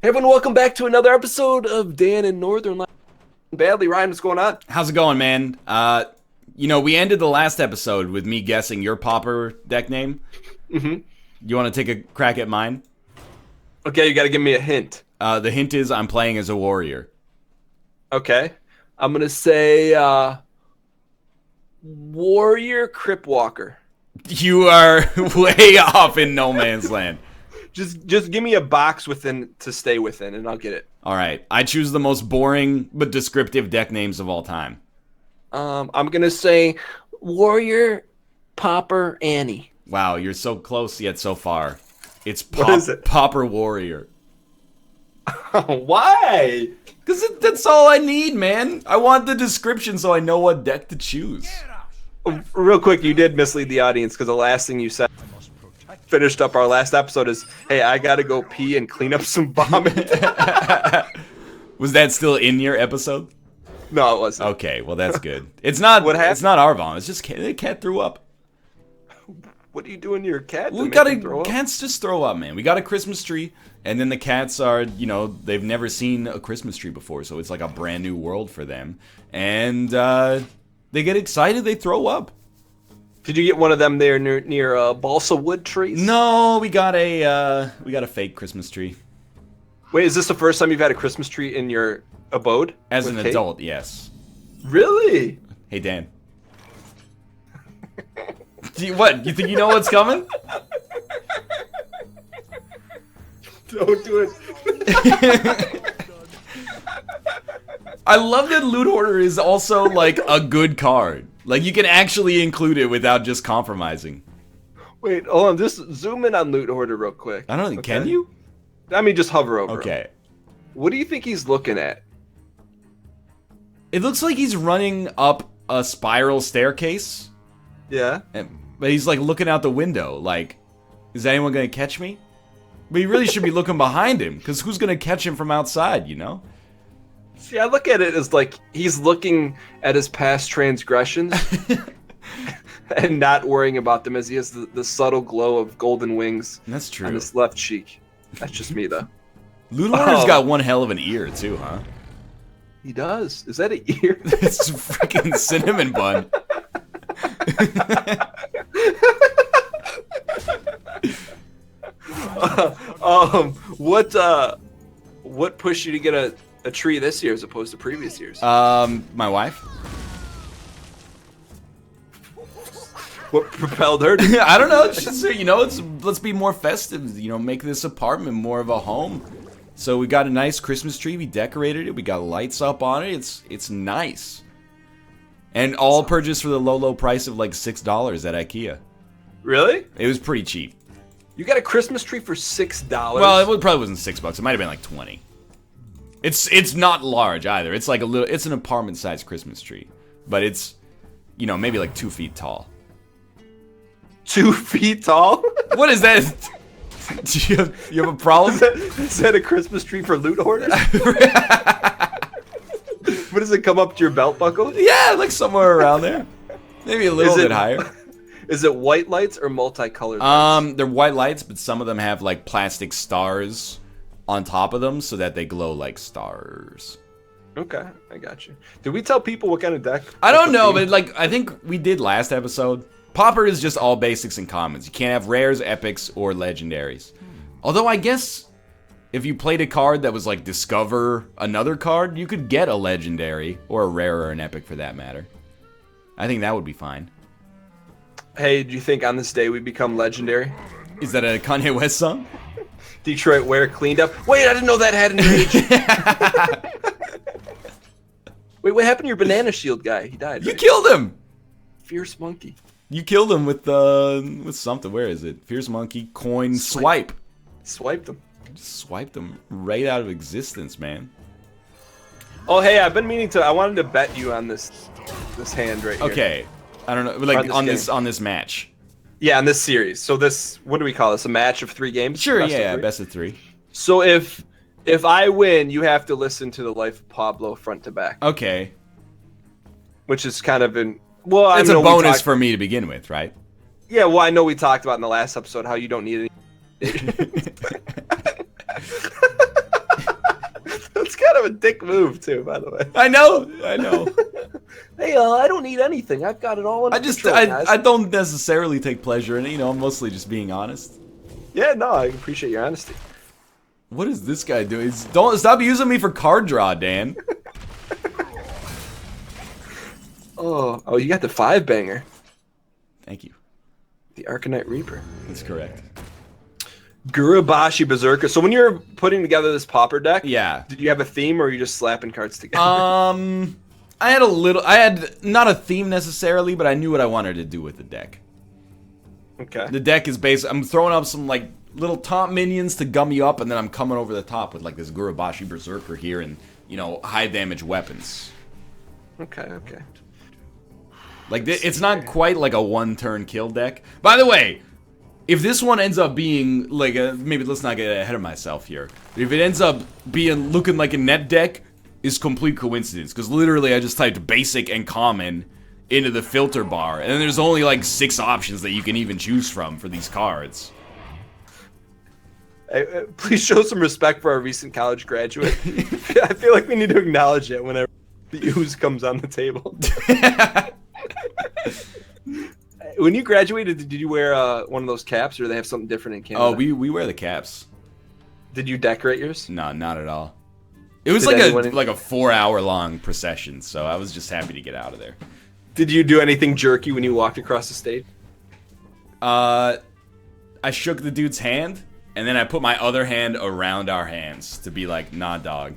Hey everyone, welcome back to another episode of Dan and Northernlion. Badly, Ryan, what's going on? How's it going, man? We ended the last episode with me guessing your Pauper deck name. Mm-hmm. You want to take a crack at mine? Okay, you gotta give me a hint. The hint is I'm playing as a warrior. Okay. I'm gonna say, Warrior Crip Walker. You are way off in no man's land. Just give me a box within to stay within, and I'll get it. Alright, I choose the most boring but descriptive deck names of all time. I'm gonna say Warrior Pauper Annie. Wow, you're so close yet so far. It's What is it? Pauper Warrior. Why? Because that's all I need, man. I want the description so I know what deck to choose. Real quick, you did mislead the audience because the last thing you said finished up our last episode is, hey, I gotta go pee and clean up some vomit. Was that still in your episode? No, it wasn't. Okay, well that's good. It's not. What happened? It's not our vomit. It's just the cat threw up. What are you doing to your cat? We gotta. Cats just throw up, man. We got a Christmas tree, and then the cats are, they've never seen a Christmas tree before, so it's like a brand new world for them, and they get excited. They throw up. Did you get one of them there near balsa wood trees? No, we got a fake Christmas tree. Wait, is this the first time you've had a Christmas tree in your abode? As an with Kate? adult, yes. Really? Hey, Dan. What? You think you know what's coming? Don't do it. I love that Loot Hoarder is also, like, a good card. Like, you can actually include it without just compromising. Wait, hold on. Just zoom in on Loot Hoarder real quick. I don't know. Okay? Can you? I mean, just hover over him. Okay. What do you think he's looking at? It looks like he's running up a spiral staircase. Yeah. But he's, like, looking out the window. Like, is anyone going to catch me? But he really should be looking behind him. Because who's going to catch him from outside, you know? See, I look at it as like he's looking at his past transgressions and not worrying about them as he has the subtle glow of golden wings That's true. on his left cheek. That's just me, though. Loot Hoarder's got one hell of an ear, too, huh? He does. Is that an ear? It's a freaking cinnamon bun. What pushed you to get a tree this year as opposed to previous years? My wife. What propelled her to? I don't know. It's just, let's be more festive. Make this apartment more of a home. So we got a nice Christmas tree. We decorated it. We got lights up on it. It's nice. And all purchased for the low price of like $6 at IKEA. Really? It was pretty cheap. You got a Christmas tree for $6? Well, it probably wasn't $6. It might have been like 20. It's not large either. It's like it's an apartment-sized Christmas tree, but it's, maybe like 2 feet tall. 2 feet tall? What is that? Do you have a problem? Is that a Christmas tree for loot hoarders? What does it come up to your belt buckle? Yeah, like somewhere around there. Maybe a little bit higher. Is it white lights or multicolored lights? They're white lights, but some of them have like plastic stars on top of them so that they glow like stars. Okay, I got you. Did we tell people what kind of deck? I don't know, but like I think we did last episode. Pauper is just all basics and commons. You can't have rares, epics, or legendaries. Although I guess if you played a card that was like discover another card, you could get a legendary or a rare or an epic for that matter. I think that would be fine. Hey, do you think on this day we become legendary? Is that a Kanye West song? Detroit wear cleaned up. Wait, I didn't know that had an age. Wait, what happened to your banana shield guy? He died. You killed him. Fierce monkey. You killed him with something. Where is it? Fierce monkey coin swipe. Swiped him. Just swiped him right out of existence, man. Oh, hey, I've been meaning to. I wanted to bet you on this hand right here. Okay, I don't know, like on this match. Yeah, on this series. So this, what do we call this? A match of 3 games? Sure, yeah, best of 3. So if I win, you have to listen to The Life of Pablo front to back. Okay. Which is kind of well, it's a bonus for me to begin with, right? Yeah, well, I know we talked about in the last episode how you don't need any. of a dick move too, by the way. I know. Hey, I don't need anything. I've got it all under control, guys. I don't necessarily take pleasure in it. I'm mostly just being honest. Yeah, no, I appreciate your honesty. What is this guy doing? Don't stop using me for card draw, Dan. Oh, you got the 5-banger. Thank you. The Arcanite Reaper. That's correct. Gurubashi Berserker. So when you're putting together this Pauper deck, Yeah. did you have a theme or are you just slapping cards together? I had not a theme necessarily, but I knew what I wanted to do with the deck. Okay. The deck is I'm throwing up some like little top minions to gum you up, and then I'm coming over the top with like this Gurubashi Berserker here and, high damage weapons. Okay. Like, it's not quite like a one-turn kill deck. By the way, if this one ends up being like maybe let's not get ahead of myself here. But if it ends up looking like a net deck, is complete coincidence. Because literally I just typed basic and common into the filter bar, and then there's only like 6 options that you can even choose from for these cards. Please show some respect for our recent college graduate. I feel like we need to acknowledge it whenever the ooze comes on the table. When you graduated, did you wear one of those caps, or do they have something different in Canada? Oh, we wear the caps. Did you decorate yours? No, not at all. It was Did like a 4-hour-long procession, so I was just happy to get out of there. Did you do anything jerky when you walked across the stage? I shook the dude's hand, and then I put my other hand around our hands to be like, nah, dog,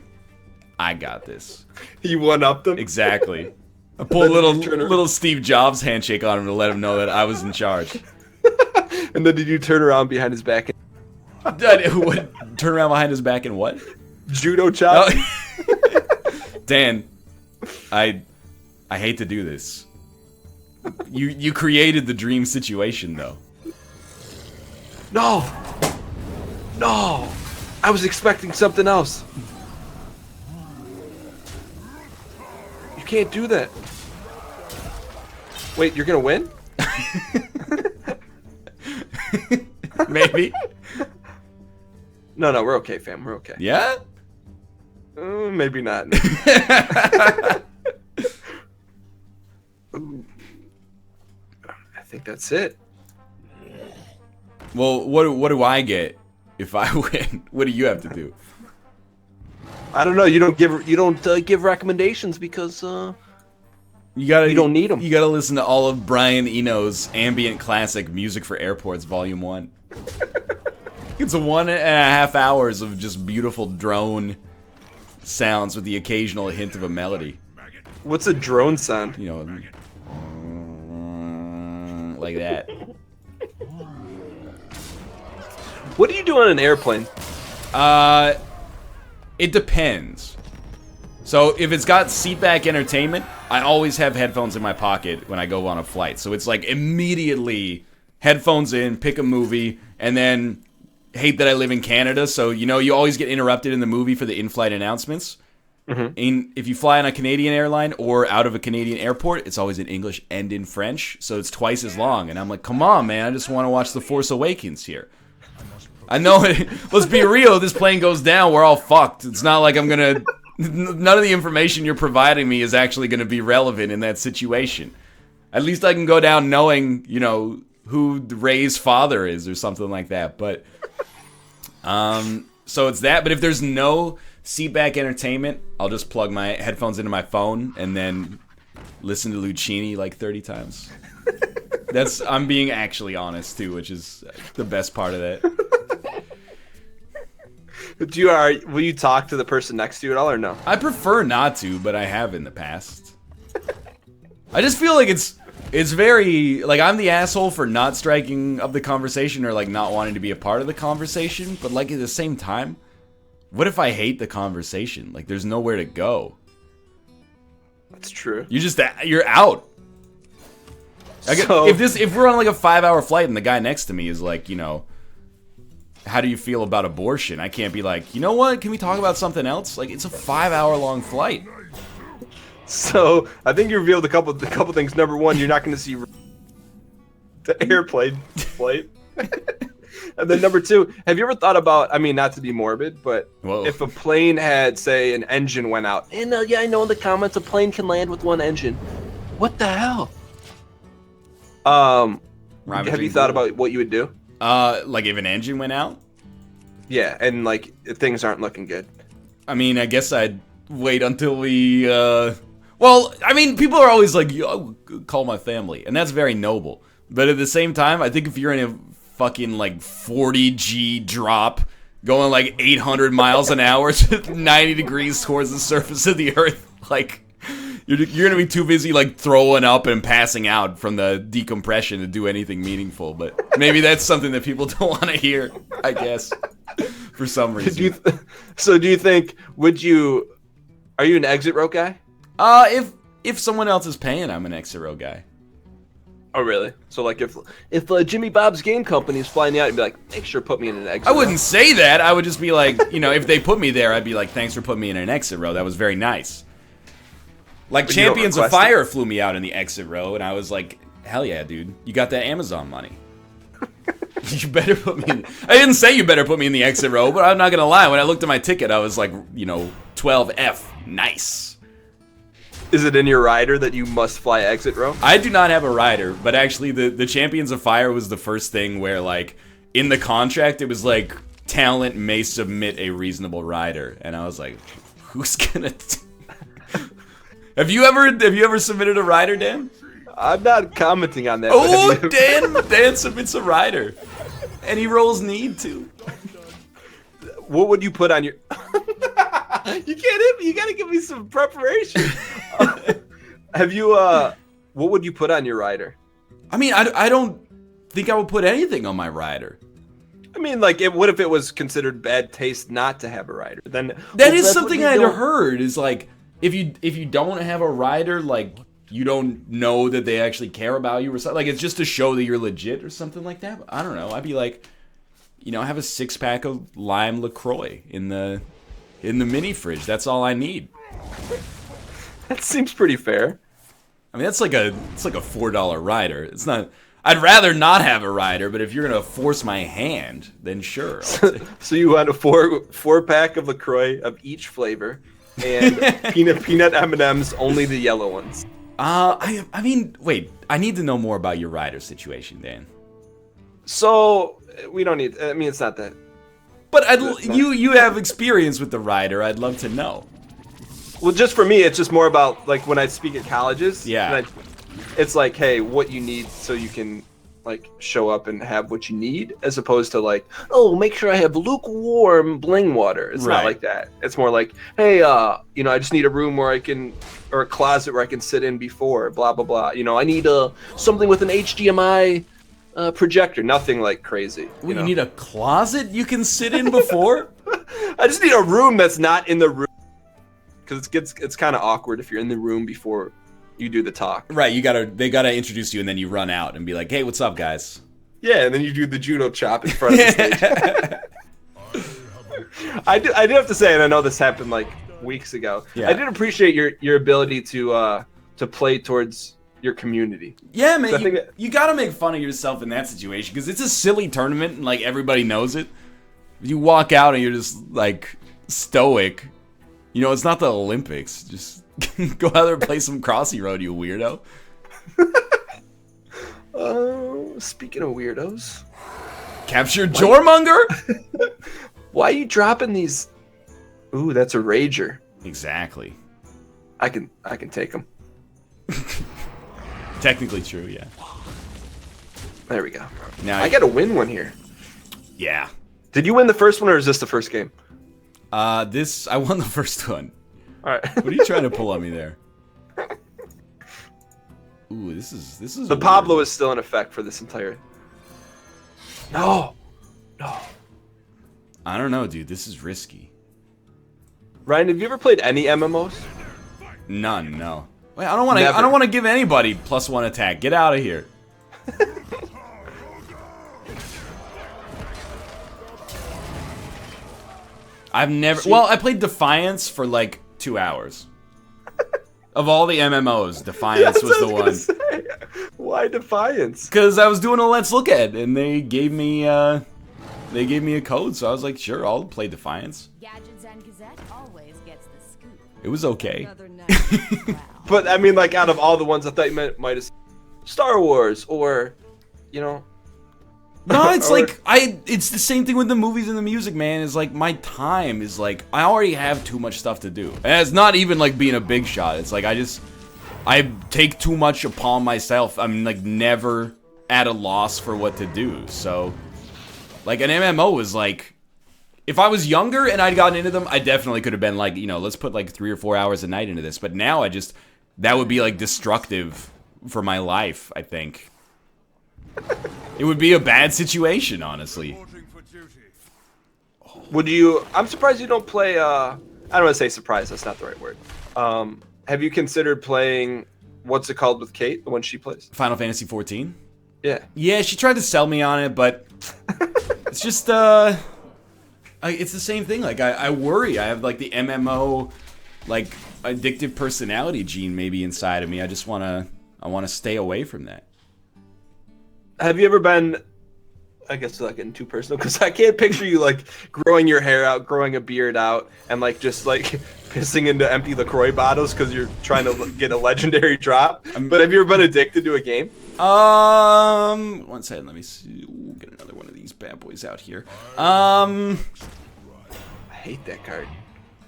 I got this. You one-upped them? Exactly. I pulled a little Steve Jobs handshake on him to let him know that I was in charge. And then did you turn around behind his back and Turn around behind his back and what? judo chop? Dan, I hate to do this. You created the dream situation, though. No! I was expecting something else. You can't do that. Wait, you're gonna win? Maybe. No, we're okay, fam. We're okay. Yeah? Maybe not. Ooh. I think that's it. Well, what do I get if I win? What do you have to do? I don't know. You don't give recommendations because you don't need them. You gotta listen to all of Brian Eno's ambient classic Music for Airports Volume 1. It's 1.5 hours of just beautiful drone sounds with the occasional hint of a melody. What's a drone sound? Like that. What do you do on an airplane? It depends. So if it's got seatback entertainment, I always have headphones in my pocket when I go on a flight. So it's like immediately headphones in, pick a movie, and then hate that I live in Canada, so you always get interrupted in the movie for the in-flight announcements. Mm-hmm. If you fly on a Canadian airline or out of a Canadian airport, it's always in English and in French, so it's twice as long. And I'm like, come on, man, I just want to watch The Force Awakens here. I know, let's be real, this plane goes down, we're all fucked. It's not like I'm gonna... None of the information you're providing me is actually going to be relevant in that situation. At least I can go down knowing, who Rey's father is or something like that. But, so it's that. But if there's no seatback entertainment, I'll just plug my headphones into my phone and then listen to Lucchini like 30 times. I'm being actually honest too, which is the best part of that. Will you talk to the person next to you at all or no? I prefer not to, but I have in the past. I just feel like it's very, like, I'm the asshole for not striking up the conversation or, like, not wanting to be a part of the conversation, but, like, at the same time, what if I hate the conversation? Like, there's nowhere to go. That's true. You're out. If we're on, like, a 5-hour flight and the guy next to me is like, how do you feel about abortion? I can't be like, you know what? Can we talk about something else? Like, it's a 5-hour-long flight. So I think you revealed a couple things. Number one, you're not going to see the airplane flight. And then number 2, have you ever thought about, I mean, not to be morbid, but Whoa. if a plane had, say, an engine went out, and yeah, I know in the comments a plane can land with one engine. What the hell? Have you thought about what you would do? Like if an engine went out? Yeah, and like things aren't looking good. I mean, I guess I'd wait until we, well, I mean, people are always like, yo, call my family, and that's very noble. But at the same time, I think if you're in a fucking like 40G drop, going like 800 miles an hour to 90 degrees towards the surface of the earth, like, you're gonna be too busy like throwing up and passing out from the decompression to do anything meaningful. But maybe that's something that people don't want to hear, I guess, for some reason. Do you think, are you an exit row guy? If someone else is paying, I'm an exit row guy. Oh, really? So, like, if Jimmy Bob's Game Company is flying out, you'd be like, make sure to put me in an exit row. I wouldn't say that. I would just be like, if they put me there, I'd be like, thanks for putting me in an exit row. That was very nice. Like, But Champions of Fire flew me out in the exit row, and I was like, hell yeah, dude. You got that Amazon money. You better put me in... I didn't say you better put me in the exit row, but I'm not gonna lie. When I looked at my ticket, I was like, 12F. Nice. Is it in your rider that you must fly exit row? I do not have a rider, but actually the Champions of Fire was the first thing where, like, in the contract, it was like, talent may submit a reasonable rider. And I was like, who's gonna... Have you ever submitted a rider, Dan? I'm not commenting on that. Oh, Dan submits a rider. And he rolls need to. What would you put on your... You can't hit me. You gotta give me some preparation. What would you put on your rider? I mean, I don't think I would put anything on my rider. I mean, like, what if it was considered bad taste not to have a rider? Then that is something I'd heard. Is like, if you don't have a rider, like, you don't know that they actually care about you or something. Like, it's just to show that you're legit or something like that. But I don't know. I'd be like, have a 6-pack of lime LaCroix in the mini fridge. That's all I need. That seems pretty fair. I mean, it's like a $4 rider. It's not. I'd rather not have a rider, but if you're gonna force my hand, then sure. So you want a four pack of LaCroix of each flavor, and peanut M&Ms, only the yellow ones. I mean, wait. I need to know more about your rider situation, Dan. So we don't need. I mean, it's not that. But you have experience with the rider. I'd love to know. Well, just for me, it's just more about, like, when I speak at colleges. Yeah. It's like, hey, what you need so you can, like, show up and have what you need, as opposed to, like, oh, make sure I have lukewarm bling water. It's not like that. It's more like, hey, I just need a room where I can, or a closet where I can sit in before, blah, blah, blah. I need something with an HDMI projector. Nothing, like, crazy. You need a closet you can sit in before? I just need a room that's not in the room. Because it's kind of awkward if you're in the room before you do the talk. Right, they gotta introduce you, and then you run out and be like, hey, what's up, guys? Yeah, and then you do the judo chop in front of the stage. I do have to say, and I know this happened like weeks ago. Yeah. I did appreciate your ability to play towards your community. Yeah, man, you gotta make fun of yourself in that situation, because it's a silly tournament and, like, everybody knows it. You walk out and you're just, like, stoic. It's not the Olympics. Just go out there and play some Crossy Road, you weirdo. Speaking of weirdos. Capture Jormonger? Why are you dropping these? Ooh, that's a rager. Exactly. I can take them. Technically true, yeah. There we go. Now I gotta win one here. Yeah. Did you win the first one, or is this the first game? I won the first one. All right. What are you trying to pull on me there? Ooh, this is. The Pablo is still in effect for this entire. No. I don't know, dude. This is risky. Ryan, have you ever played any MMOs? None. No. Wait, I don't want to give anybody +1 attack. Get out of here. I've never... Well, I played Defiance for, like, 2 hours. Of all the MMOs, Defiance was the one. Say. Why Defiance? Because I was doing a Let's Look At, and they gave me they gave me a code, so I was like, sure, I'll play Defiance. Gadgetzan Gazette always gets the scoop. It was okay. But I mean, like out of all the ones, I thought you might have Star Wars or, you know. No, it's it's the same thing with the movies and the music, man. It's like my time is like, I already have too much stuff to do. And it's not even like being a big shot. It's like I take too much upon myself. I'm like never at a loss for what to do. So, like an MMO is like, if I was younger and I'd gotten into them, I definitely could have been like, you know, let's put like 3 or 4 hours a night into this. But now that would be like destructive for my life, I think. It would be a bad situation, honestly. Would you? I'm surprised you don't play. I don't want to say surprised. That's not the right word. Have you considered playing? What's it called with Kate? The one she plays. Final Fantasy 14. Yeah. Yeah, she tried to sell me on it, but it's just it's the same thing. Like I worry. I have like the MMO, like addictive personality gene maybe inside of me. I want to stay away from that. Have you ever been, I guess like getting too personal, because I can't picture you like growing your hair out, growing a beard out, and like just like pissing into empty LaCroix bottles because you're trying to get a legendary drop? But have you ever been addicted to a game? 1 second, let me see. Ooh, get another one of these bad boys out here. I hate that card.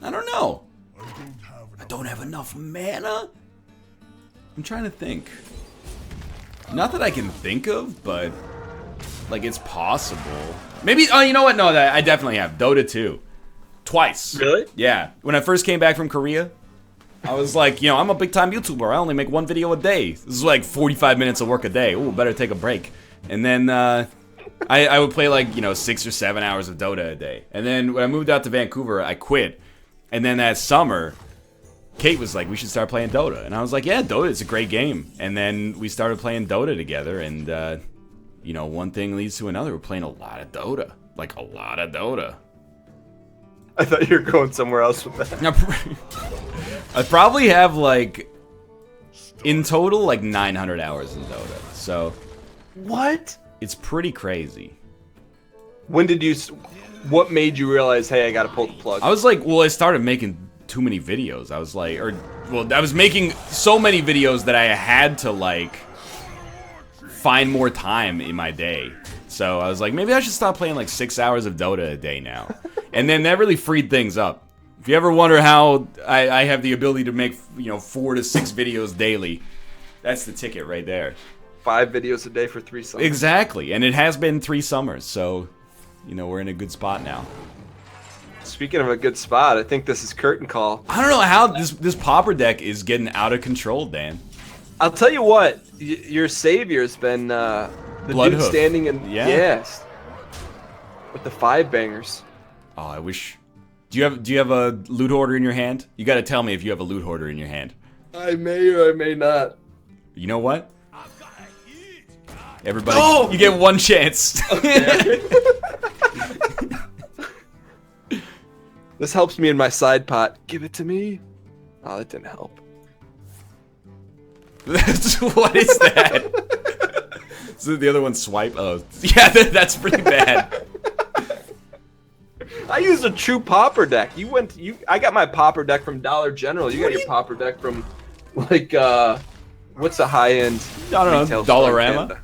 I don't know. I don't have enough mana? I'm trying to think. Not that I can think of, but like it's possible. Maybe. Oh, you know what? No, I definitely have Dota 2, twice. Really? Yeah. When I first came back from Korea, I was like, you know, I'm a big time YouTuber. I only make 1 video a day. This is like 45 minutes of work a day. Ooh, better take a break. And then I would play like 6 or 7 hours of Dota a day. And then when I moved out to Vancouver, I quit. And then that summer, Kate was like, we should start playing Dota. And I was like, yeah, Dota is a great game. And then we started playing Dota together. And, one thing leads to another. We're playing a lot of Dota. Like, a lot of Dota. I thought you were going somewhere else with that. I probably have, like, in total, like, 900 hours in Dota. So. What? It's pretty crazy. When did you... What made you realize, hey, I gotta pull the plug? I was like, well, I started making too many videos. I was like, I was making so many videos that I had to like find more time in my day. So I was like, maybe I should stop playing like 6 hours of Dota a day now. And then that really freed things up. If you ever wonder how I have the ability to make 4 to 6 videos daily, that's the ticket right there. 5 videos a day for 3 summers. Exactly, and it has been 3 summers, so we're in a good spot now. Speaking of a good spot, I think this is curtain call. I don't know how this Pauper deck is getting out of control, Dan. I'll tell you what, your savior's been the dude standing in yes, with the 5 bangers. Oh, I wish. Do you have a loot hoarder in your hand? You got to tell me if you have a loot hoarder in your hand. I may or I may not. You know what? Everybody, you get 1 chance. Okay. This helps me in my side pot. Give it to me. Oh, that didn't help. What is that? So the other one swipe? Oh, yeah, that's pretty bad. I used a true Pauper deck. I got my Pauper deck from Dollar General. You got your Pauper deck from, like, what's the high-end? I don't know. Dollarama?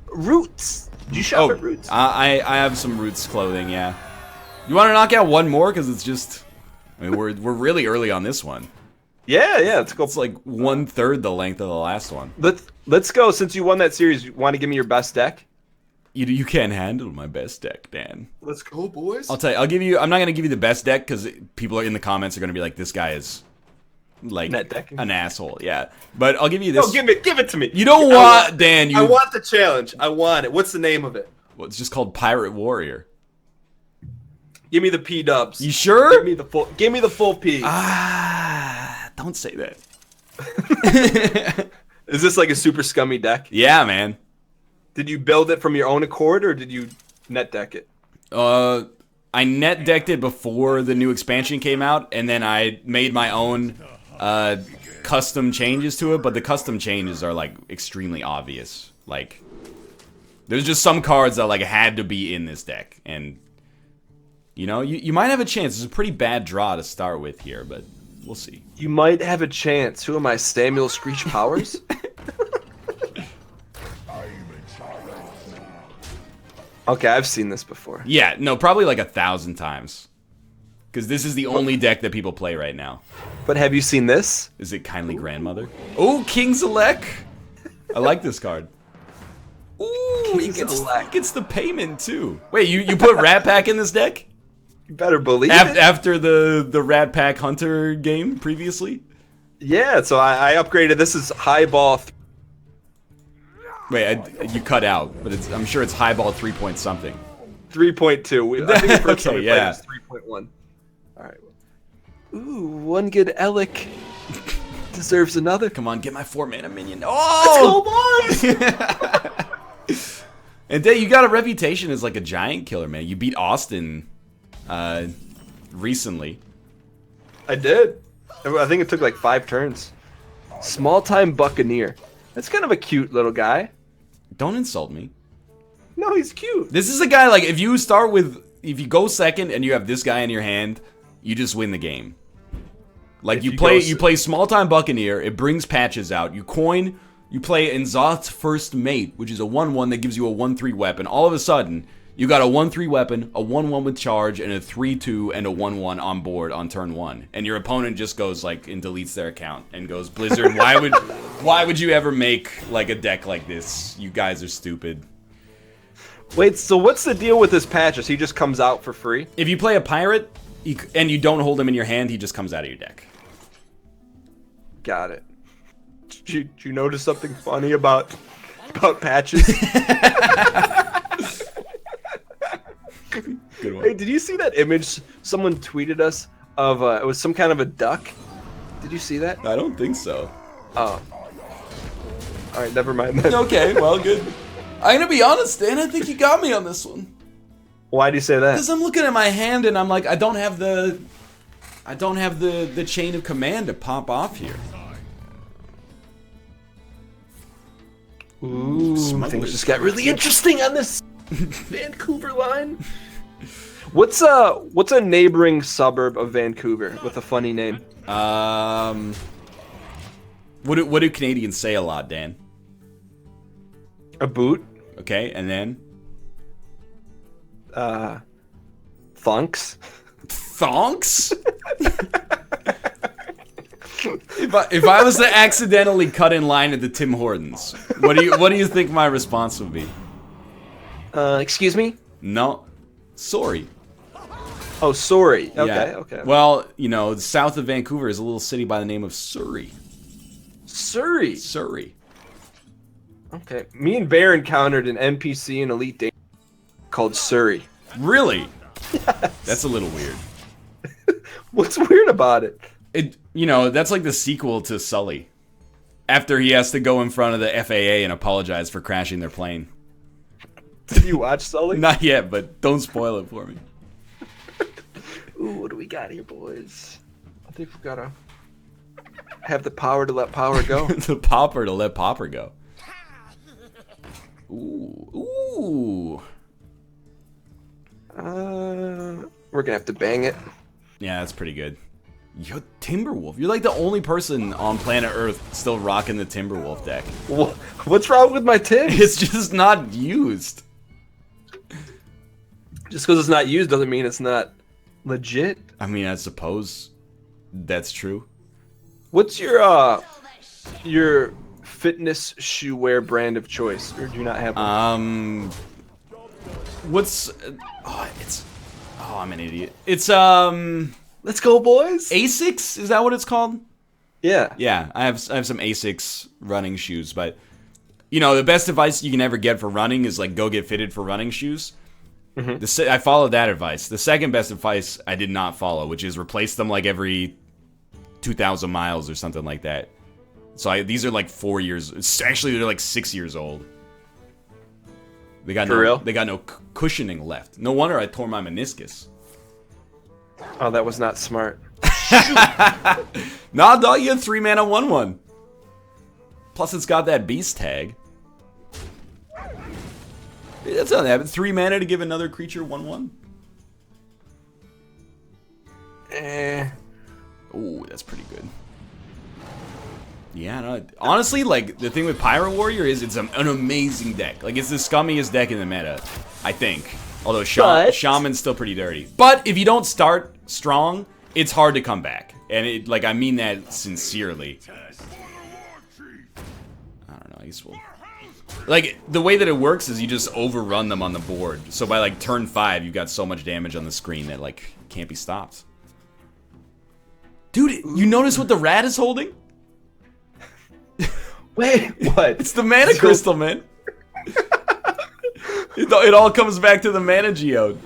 Roots. Did you shop at Roots? I have some Roots clothing, yeah. You want to knock out one more? Because it's just... I mean, we're really early on this one. Yeah, let's go. It's like 1/3 the length of the last one. Let's go. Since you won that series, you want to give me your best deck? You can't handle my best deck, Dan. Let's go, boys. I'll tell you. I'm not gonna give you the best deck because people in the comments are gonna be like, "This guy is like an asshole." Yeah, but I'll give you this. No, give it to me. You don't want Dan. I want the challenge. I want it. What's the name of it? Well, it's just called Pirate Warrior. Give me the P dubs. You sure? Give me the full P. Don't say that. Is this like a super scummy deck? Yeah, man. Did you build it from your own accord, or did you net deck it? I net decked it before the new expansion came out, and then I made my own custom changes to it. But the custom changes are like extremely obvious. Like, there's just some cards that like had to be in this deck, and You know, you might have a chance. It's a pretty bad draw to start with here, but we'll see. You might have a chance. Who am I, Samuel Screech Powers? Okay, I've seen this before. Yeah, no, probably like 1,000 times. Because this is the only deck that people play right now. But have you seen this? Is it Kindly Grandmother? Oh, King's Elect! I like this card. Ooh, he gets the payment too. Wait, you put Rat Pack in this deck? You better believe it. After the Rat Pack Hunter game previously? Yeah, so I upgraded. This is Highball. Wait, you cut out, but I'm sure it's Highball 3 point something. 3.2. I think the first time we played yeah. it was 3.1. Alright. Ooh, one good Elec deserves another. Come on, get my 4-mana minion. Oh! Let's go, boys! And Day, you got a reputation as like a giant killer, man. You beat Austin recently. I did. I think it took like 5 turns. Small-time Buccaneer. That's kind of a cute little guy. Don't insult me. No, he's cute. This is a guy, like, if you go second and you have this guy in your hand, you just win the game. Like, you play Small-Time Buccaneer, it brings patches out, you coin, you play Nzoth's First Mate, which is a 1/1 that gives you a 1/3 weapon. All of a sudden, you got a 1/3 weapon, a 1/1 with charge, and a 3/2 and a 1/1 on board on turn 1. And your opponent just goes, like, and deletes their account and goes, Blizzard, why would you ever make, like, a deck like this? You guys are stupid. Wait, so what's the deal with this patches? He just comes out for free? If you play a pirate and you don't hold him in your hand, he just comes out of your deck. Got it. Did you notice something funny about patches? Good one. Hey, did you see that image someone tweeted us of? It was some kind of a duck. Did you see that? I don't think so. Oh. All right, never mind then. Okay, well, good. I'm gonna be honest, Dan. I think you got me on this one. Why do you say that? Because I'm looking at my hand and I'm like, I don't have the chain of command to pop off here. Ooh, things just got really interesting on this Vancouver line. What's a neighboring suburb of Vancouver with a funny name? What do Canadians say a lot, Dan? A boot. Okay, and then? Thunks. Thonks? If I was to accidentally cut in line at the Tim Hortons, what do you think my response would be? Excuse me? No. Sorry. Oh, sorry. Okay, Yeah. okay. Well, you know, south of Vancouver is a little city by the name of Surrey. Surrey. Surrey. Okay. Me and Bear encountered an NPC in Elite Dangerous called Surrey. Really? Yes. That's a little weird. What's weird about it? You know, that's like the sequel to Sully. After he has to go in front of the FAA and apologize for crashing their plane. Did you watch Sully? Not yet, but don't spoil it for me. Ooh, what do we got here, boys? I think we've got to have the power to let power go. The Pauper to let Pauper go. Ooh. We're going to have to bang it. Yeah, that's pretty good. Yo, Timberwolf. You're like the only person on planet Earth still rocking the Timberwolf deck. What's wrong with my Tim? It's just not used. Just because it's not used doesn't mean it's not legit. I mean, I suppose that's true. What's your fitness shoe wear brand of choice, or do you not have one? What's I'm an idiot. It's Let's go, boys. Asics, is that what it's called? Yeah. Yeah, I have some Asics running shoes, but you know, the best advice you can ever get for running is like go get fitted for running shoes. Mm-hmm. I followed that advice. The second best advice I did not follow, which is replace them like every 2,000 miles or something like that. So these are like 4 years. Actually, they're like 6 years old. They got They got no cushioning left. No wonder I tore my meniscus. Oh, that was not smart. Nah, dog, you had 3 mana 1/1. Plus, it's got that beast tag. That's how that happens. 3 mana to give another creature 1/1. Ooh, that's pretty good. Yeah, no, honestly, like, the thing with Pirate Warrior is it's an amazing deck. Like, it's the scummiest deck in the meta, I think. Although Shaman's still pretty dirty. But if you don't start strong, it's hard to come back. And, I mean that sincerely. I don't know, I guess we'll... Like, the way that it works is you just overrun them on the board. So by, like, turn 5, you've got so much damage on the screen that, like, can't be stopped. Dude, you notice what the rat is holding? Wait, what? It's the mana crystal, man. It all comes back to the mana geode.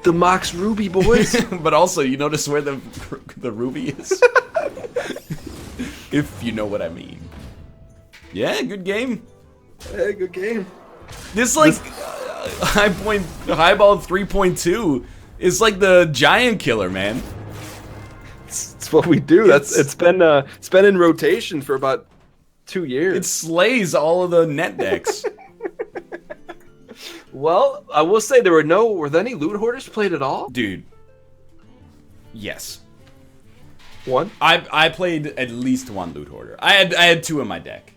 The Mox Ruby, boys. But also, you notice where the ruby is? If you know what I mean. Yeah, good game. Hey, good game. This, like, highball 3.2 is like the giant killer, man. It's what we do. It's been in rotation for about 2 years. It slays all of the net decks. Well, I will say were there any loot hoarders played at all? Dude. Yes. One? I played at least one loot hoarder. I had 2 in my deck.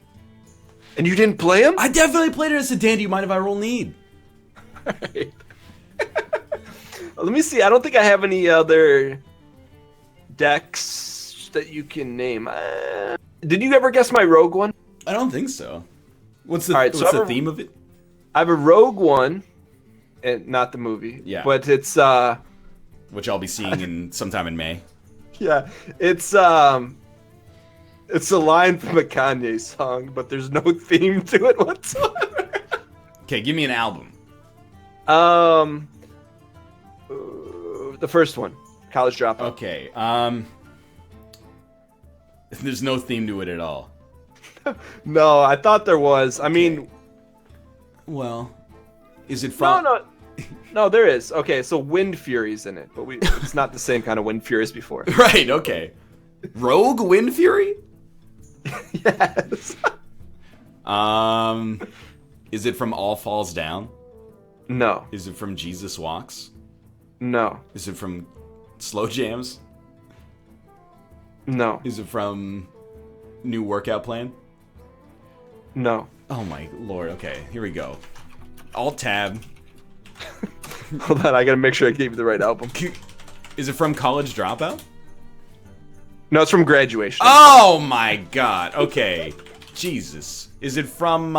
And you didn't play him? I definitely played it as a Dan. Do you mind if I roll need? Alright. Let me see. I don't think I have any other decks that you can name. Did you ever guess my rogue one? I don't think so. What's the theme of it? I have a rogue one, and not the movie. Yeah. But it's which I'll be seeing in sometime in May. Yeah, it's a line from a Kanye song, but there's no theme to it whatsoever. Okay, give me an album. The first one, College Dropout. Okay. There's no theme to it at all. No, I thought there was. I mean, well, is it from? No, there is. Okay, so Wind Fury's in it, but it's not the same kind of Wind Fury as before. Right. Okay. Rogue Wind Fury. Yes. Is it from All Falls Down? No. Is it from Jesus Walks? No. Is it from Slow Jams? No. Is it from New Workout Plan? No. Oh my lord. Okay, here we go. Alt tab. Hold on, I gotta make sure I gave you the right album. Is it from College Dropout? No, it's from Graduation. Oh my god. Okay. Jesus. Is it from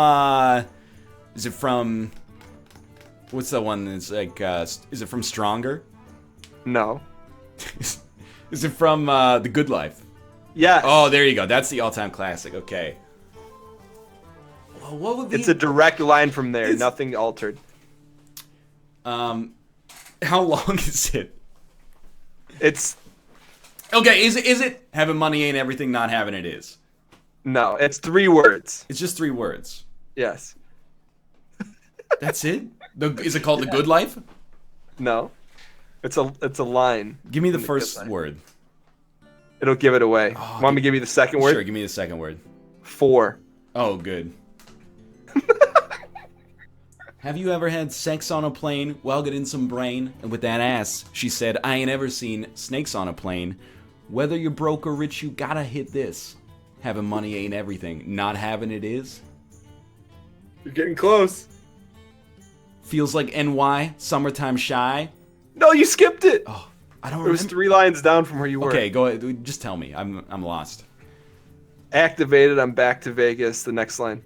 what's the one that's like is it from Stronger? No. Is it from The Good Life? Yes. Oh, there you go. That's the all-time classic. Okay. Well, what would be... It's a direct line from there. Nothing altered. How long is it? It's... Okay, is it having money ain't everything, not having it is? No, it's 3 words. It's just 3 words. Yes. That's it? Is it called The Good Life? No. It's a line. Give me the first word. It'll give it away. Want me to give you the second word? Sure, give me the second word. 4. Oh, good. Have you ever had sex on a plane? Well, get in some brain. And with that ass, she said, I ain't ever seen snakes on a plane. Whether you're broke or rich, you gotta hit this. Having money ain't everything. Not having it is. You're getting close. Feels like NY, summertime shy. No, you skipped it. Oh, I don't It remember. was 3 lines down from where you were. Okay, go ahead. Just tell me. I'm lost. Activated, I'm back to Vegas. The next line.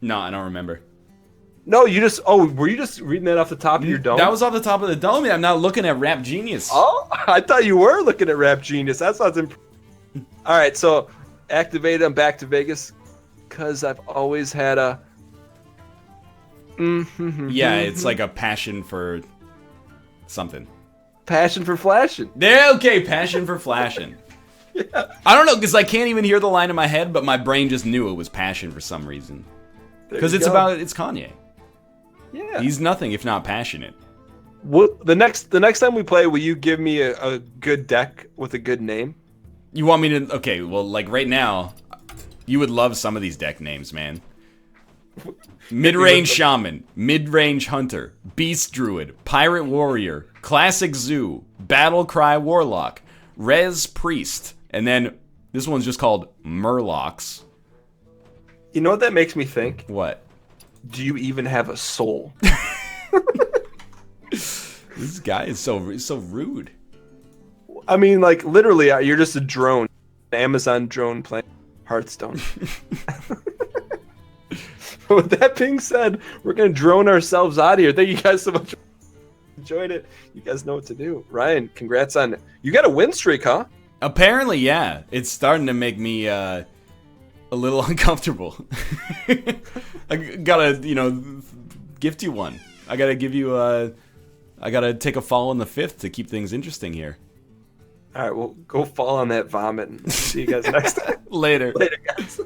No, I don't remember. No, you just... Oh, were you just reading that off the top of your dome? That was off the top of the dome. I'm not looking at Rap Genius. Oh, I thought you were looking at Rap Genius. That sounds All right, so activated, I'm back to Vegas because I've always had a... Yeah, it's like a passion for something. Passion for flashing. There, okay, passion for flashing. Yeah. I don't know, because I can't even hear the line in my head, but my brain just knew it was passion for some reason. Because it's Kanye. Yeah. He's nothing if not passionate. The next time we play, will you give me a good deck with a good name? You want me to... Okay, well, like right now, you would love some of these deck names, man. Mid-range Shaman, Mid-range Hunter, Beast Druid, Pirate Warrior, Classic Zoo, Battle Cry Warlock, Res Priest, and then this one's just called Murlocs. You know what that makes me think? What? Do you even have a soul? This guy is so rude. I mean, like, literally, you're just a drone. Amazon drone playing Hearthstone. With that being said, we're going to drone ourselves out of here. Thank you guys so much. Enjoyed it. You guys know what to do. Ryan, congrats on it. You got a win streak, huh? Apparently, yeah. It's starting to make me a little uncomfortable. I gotta, gift you one. I gotta give you I gotta take a fall in the 5th to keep things interesting here. All right, well, go fall on that vomit. And see you guys next time. Later. Later, guys.